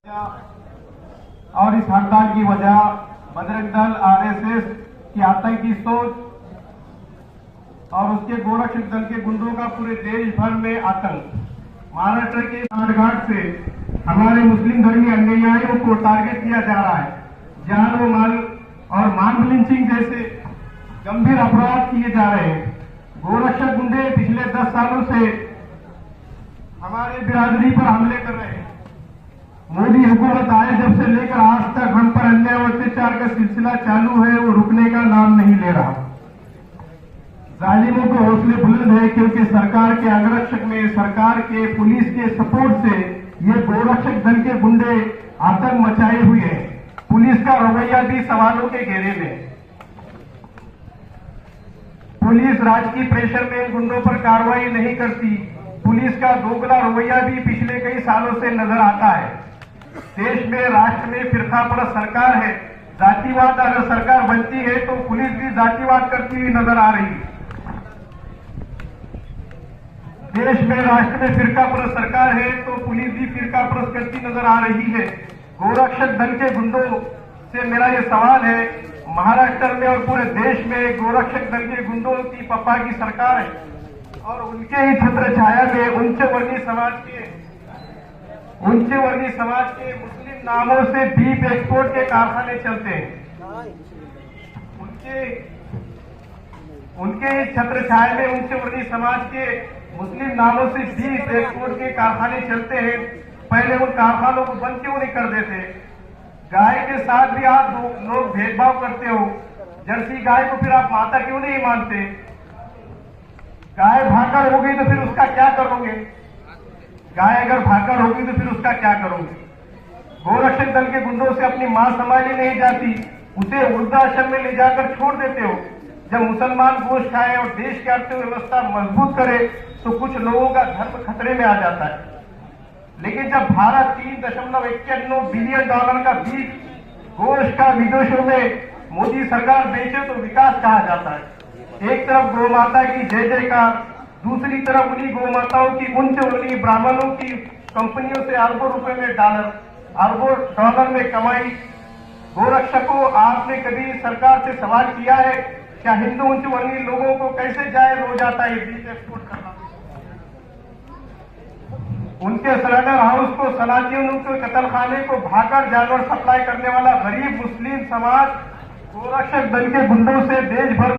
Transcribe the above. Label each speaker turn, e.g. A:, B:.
A: और इस हड़ताल की वजह बजरंग दल आरएसएस की आतंकी सोच और उसके गोरक्षक दल के गुंडों का पूरे देश भर में आतंक। महाराष्ट्र के घाट से हमारे मुस्लिम धर्मी अनुयायियों को टारगेट किया जा रहा है। जान व माल और मान लिंचिंग जैसे गंभीर अपराध किए जा रहे हैं। गोरक्षक गुंडे पिछले 10 सालों से हमारे बिरादरी पर हमले कर रहे हैं। मोदी हुकूमत आए जब से लेकर आज तक हम पर अन्याय और अत्याचार का सिलसिला चालू है, वो रुकने का नाम नहीं ले रहा। जालिमों के हौसले बुलंद है क्योंकि सरकार के अंगरक्षक में, सरकार के पुलिस के सपोर्ट से ये गोरक्षक दल के गुंडे आतंक मचाए हुए हैं। पुलिस का रवैया भी सवालों के घेरे में। पुलिस राजकीय प्रेशर में गुंडों पर कार्रवाई नहीं करती। पुलिस का दोगला रवैया भी पिछले कई सालों से नजर आता है। देश में, राष्ट्र में फिरकापरस्त सरकार है। जातिवाद अगर सरकार बनती है तो पुलिस भी जातिवाद करती हुई नजर आ रही है। देश में, राष्ट्र में फिरकापरस्त सरकार है तो पुलिस भी फिरकापरस्त करती नजर आ रही है। गोरक्षक दल के गुंडों से मेरा ये सवाल है, महाराष्ट्र में और पूरे देश में गोरक्षक दल के गुंडों की पप्पा की सरकार है और उनके ही छत्र छाया में उच्च वर्गीय समाज के मुस्लिम नामों से बीफ एक्सपोर्ट के कारखाने चलते हैं। उनके ही छत्र छाया में उच्च वर्गीय समाज के मुस्लिम नामों से बीफ एक्सपोर्ट के कारखाने चलते हैं। पहले उन कारखानों को बंद क्यों नहीं कर देते? गाय के साथ भी आप लोग भेदभाव करते हो। जर्सी गाय को फिर आप माता क्यों नहीं मानते? गाय भाकर हो गई तो फिर उसका क्या करोगे? गाय अगर भाकर होगी तो फिर उसका क्या करोगे? गोरक्षक दल के गुंडों से अपनी मां संभाली नहीं जाती, उसे वृद्धाश्रम में ले जाकर छोड़ देते हो। जब मुसलमान गोश्त खाए और देश की अर्थव्यवस्था मजबूत करे तो कुछ लोगों का धर्म खतरे में आ जाता है। लेकिन जब भारत $3.91 बिलियन का बीफ गोश्त का विदेशों में मोदी सरकार बेचे तो विकास कहा जाता है। एक तरफ गौ माता की जय जयकार, दूसरी तरफ उन्हीं गौ माताओं की उच्च वर्गीय ब्राह्मणों की कंपनियों से अरबों रुपए में अरबों डॉलर में कमाई। गोरक्षकों, आपने कभी सरकार से सवाल किया है क्या हिंदू उच्च वर्गीय लोगों को कैसे जायज हो जाता है बीफ एक्सपोर्ट करना? उनके सिलेंडर हाउस को, सलातियों के कत्लखाने को भाकर जानवर सप्लाई करने वाला गरीब मुस्लिम समाज गोरक्षक दल के गुंडों से देश भर